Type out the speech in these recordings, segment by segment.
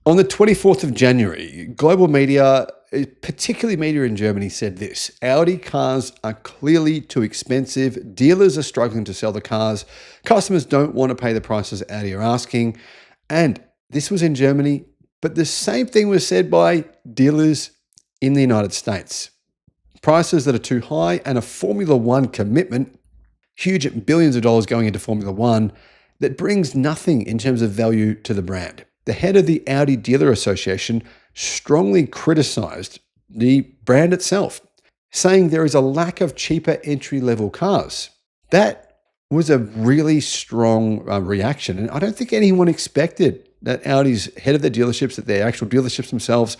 On the 24th of January, global media, particularly media in Germany, said this: Audi cars are clearly too expensive. Dealers are struggling to sell the cars. Customers don't want to pay the prices Audi are asking. And this was in Germany, but the same thing was said by dealers in the United States. Prices that are too high and a Formula One commitment, huge billions of dollars going into Formula One, that brings nothing in terms of value to the brand. The head of the Audi Dealer Association strongly criticized the brand itself, saying there is a lack of cheaper entry-level cars. That was a really strong reaction. And I don't think anyone expected that Audi's head of their dealerships, that their actual dealerships themselves,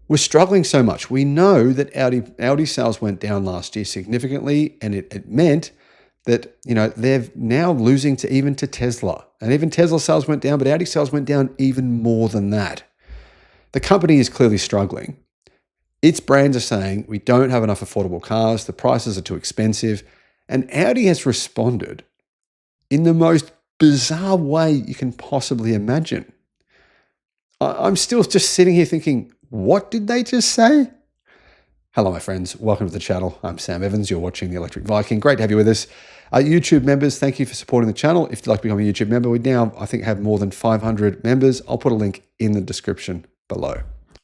were struggling so much. We know that Audi sales went down last year significantly, and it meant that, they're now losing to Tesla. And even Tesla sales went down, but Audi sales went down even more than that. The company is clearly struggling. Its brands are saying, we don't have enough affordable cars, the prices are too expensive, and Audi has responded in the most bizarre way you can possibly imagine. I'm still just sitting here thinking, what did they just say? Hello, my friends. Welcome to the channel. I'm Sam Evans. You're watching the Electric Viking. Great to have you with us. YouTube members, thank you for supporting the channel. If you'd like to become a YouTube member, we now, I think, have more than 500 members. I'll put a link in the description below.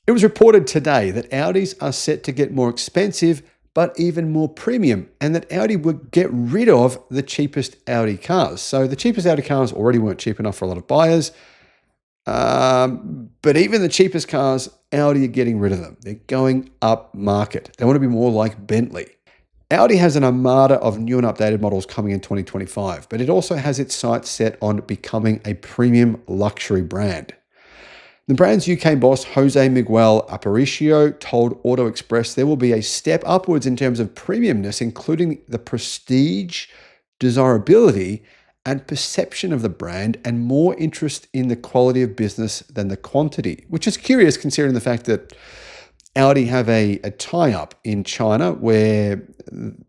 It was reported today that Audis are set to get more expensive, but even more premium, and that Audi would get rid of the cheapest Audi cars. So the cheapest Audi cars already weren't cheap enough for a lot of buyers. But even the cheapest cars, Audi are getting rid of them. They're going up market. They want to be more like Bentley. Audi has an armada of new and updated models coming in 2025, but it also has its sights set on becoming a premium luxury brand. The brand's UK boss, Jose Miguel Aparicio, told Auto Express there will be a step upwards in terms of premiumness, including the prestige, desirability, and perception of the brand, and more interest in the quality of business than the quantity, which is curious considering the fact that Audi have a tie-up in China where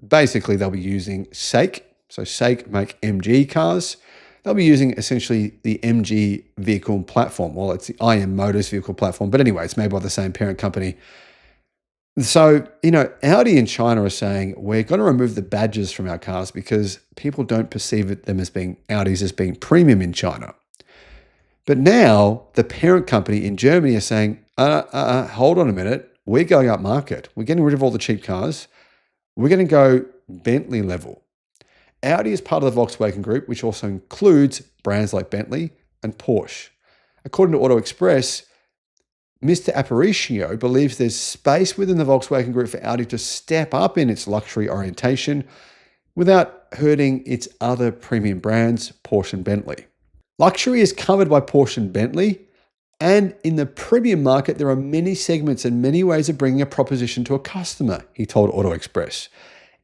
basically they'll be using SAIC. So SAIC make MG cars. They'll be using essentially the MG vehicle platform. Well, it's the IM Motors vehicle platform, but anyway, it's made by the same parent company. So, Audi in China are saying, we're going to remove the badges from our cars because people don't perceive them as being Audis as being premium in China. But now the parent company in Germany is saying, hold on a minute. We're going up market. We're getting rid of all the cheap cars. We're going to go Bentley level. Audi is part of the Volkswagen Group, which also includes brands like Bentley and Porsche. According to Auto Express, Mr. Aparicio believes there's space within the Volkswagen Group for Audi to step up in its luxury orientation without hurting its other premium brands, Porsche and Bentley. Luxury is covered by Porsche and Bentley, and in the premium market, there are many segments and many ways of bringing a proposition to a customer, he told Auto Express.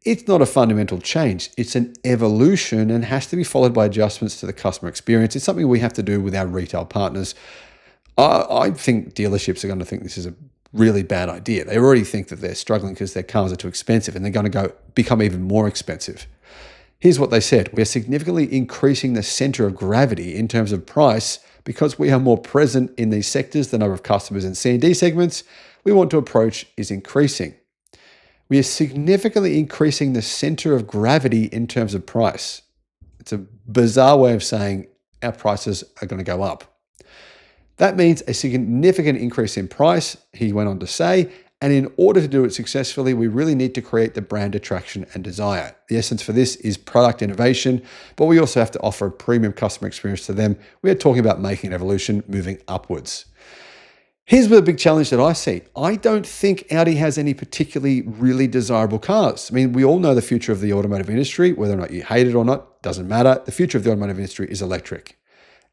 It's not a fundamental change. It's an evolution and has to be followed by adjustments to the customer experience. It's something we have to do with our retail partners. I think dealerships are going to think this is a really bad idea. They already think that they're struggling because their cars are too expensive, and they're going to become even more expensive. Here's what they said. We're significantly increasing the center of gravity in terms of price because we are more present in these sectors. The number of customers in C and D segments we want to approach is increasing. We are significantly increasing the center of gravity in terms of price. It's a bizarre way of saying our prices are going to go up. That means a significant increase in price, he went on to say, and in order to do it successfully, we really need to create the brand attraction and desire. The essence for this is product innovation, but we also have to offer a premium customer experience to them. We are talking about making an evolution, moving upwards. Here's the big challenge that I see. I don't think Audi has any particularly really desirable cars. I mean, we all know the future of the automotive industry, whether or not you hate it or not, doesn't matter. The future of the automotive industry is electric.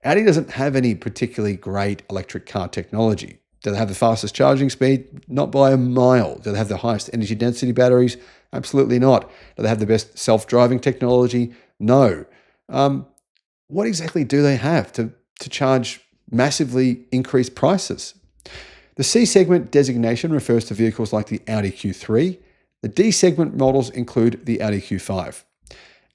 Audi doesn't have any particularly great electric car technology. Do they have the fastest charging speed? Not by a mile. Do they have the highest energy density batteries? Absolutely not. Do they have the best self-driving technology? No. What exactly do they have to charge massively increased prices? The C segment designation refers to vehicles like the Audi Q3. The D segment models include the Audi Q5.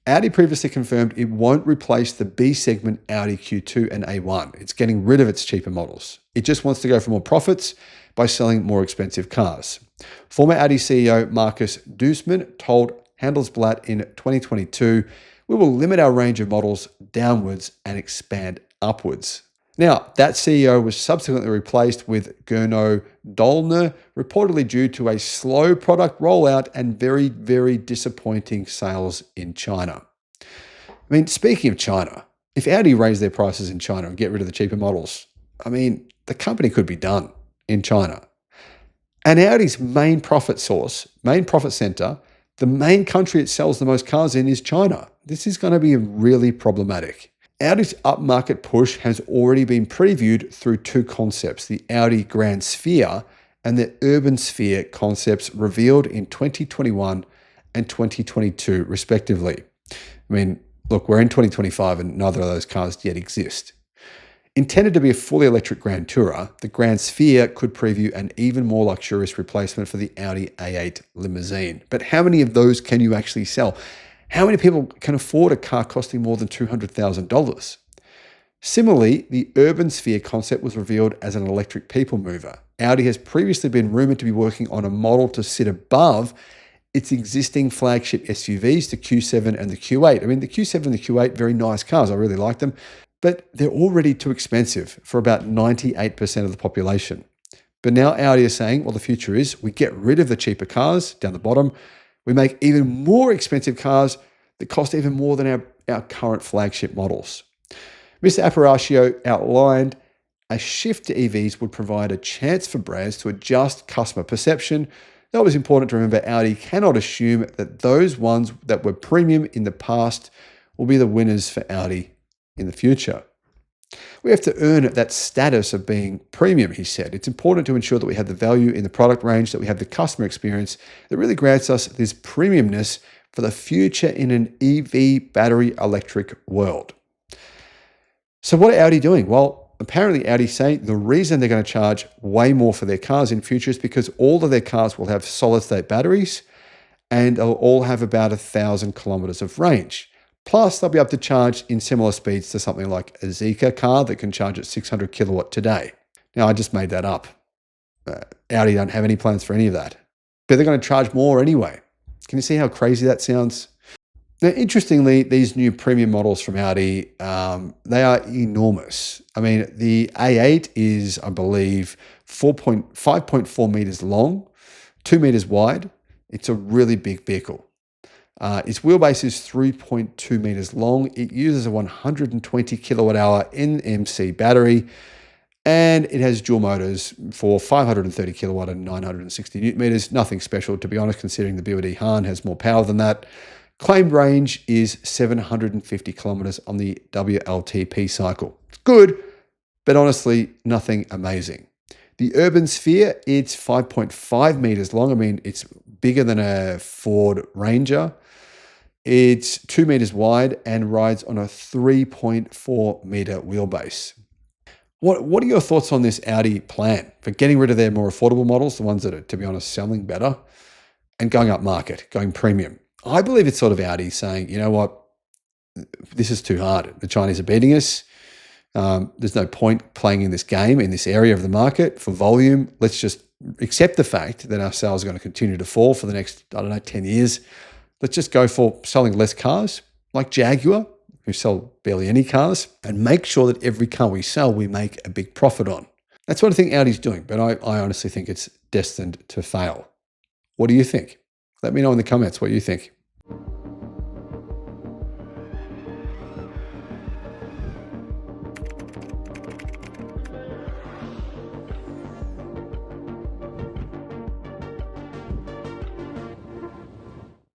Audi previously confirmed it won't replace the B segment Audi Q2 and A1. It's getting rid of its cheaper models. It just wants to go for more profits by selling more expensive cars. Former Audi CEO Markus Duesmann told Handelsblatt in 2022, "We will limit our range of models downwards and expand upwards." Now, that CEO was subsequently replaced with Gernot Dollner, reportedly due to a slow product rollout and very, very disappointing sales in China. I mean, speaking of China, if Audi raise their prices in China and get rid of the cheaper models, I mean, the company could be done in China. And Audi's main profit source, main profit center, the main country it sells the most cars in is China. This is going to be really problematic. Audi's upmarket push has already been previewed through two concepts, the Audi Grand Sphere and the Urban Sphere concepts revealed in 2021 and 2022, respectively. I mean, look, we're in 2025 and neither of those cars yet exist. Intended to be a fully electric Grand Tourer, the Grand Sphere could preview an even more luxurious replacement for the Audi A8 limousine. But how many of those can you actually sell? How many people can afford a car costing more than $200,000? Similarly, the Urban Sphere concept was revealed as an electric people mover. Audi has previously been rumored to be working on a model to sit above its existing flagship SUVs, the Q7 and the Q8. I mean, the Q7 and the Q8, very nice cars. I really like them, but they're already too expensive for about 98% of the population. But now Audi is saying, well, the future is we get rid of the cheaper cars down the bottom. We make even more expensive cars that cost even more than our current flagship models. Mr. Apparatio outlined a shift to EVs would provide a chance for brands to adjust customer perception. That was important to remember. Audi cannot assume that those ones that were premium in the past will be the winners for Audi in the future. We have to earn that status of being premium, he said. It's important to ensure that we have the value in the product range, that we have the customer experience that really grants us this premiumness for the future in an EV battery electric world. So what are Audi doing? Well, apparently Audi's saying the reason they're going to charge way more for their cars in future is because all of their cars will have solid-state batteries and they'll all have about 1,000 kilometers of range. Plus, they'll be able to charge in similar speeds to something like a Zeekr car that can charge at 600 kilowatt today. Now, I just made that up. Audi don't have any plans for any of that. But they're going to charge more anyway. Can you see how crazy that sounds? Now, interestingly, these new premium models from Audi, they are enormous. I mean, the A8 is, I believe, 5.4 meters long, 2 meters wide. It's a really big vehicle. Its wheelbase is 3.2 meters long. It uses a 120 kilowatt hour NMC battery, and it has dual motors for 530 kilowatt and 960 newton meters. Nothing special, to be honest, considering the BYD Han has more power than that. Claimed range is 750 kilometers on the WLTP cycle. It's good, but honestly, nothing amazing. The Urban Sphere, it's 5.5 meters long. I mean, it's bigger than a Ford Ranger. It's 2 meters wide and rides on a 3.4 meter wheelbase. What are your thoughts on this Audi plan for getting rid of their more affordable models, the ones that are, to be honest, selling better, and going up market, going premium? I believe it's sort of Audi saying, you know what, this is too hard. The Chinese are beating us. There's no point playing in this game, in this area of the market for volume. Let's just accept the fact that our sales are going to continue to fall for the next, 10 years. Let's just go for selling less cars, like Jaguar, who sell barely any cars, and make sure that every car we sell, we make a big profit on. That's what I think Audi's doing, but I honestly think it's destined to fail. What do you think? Let me know in the comments what you think.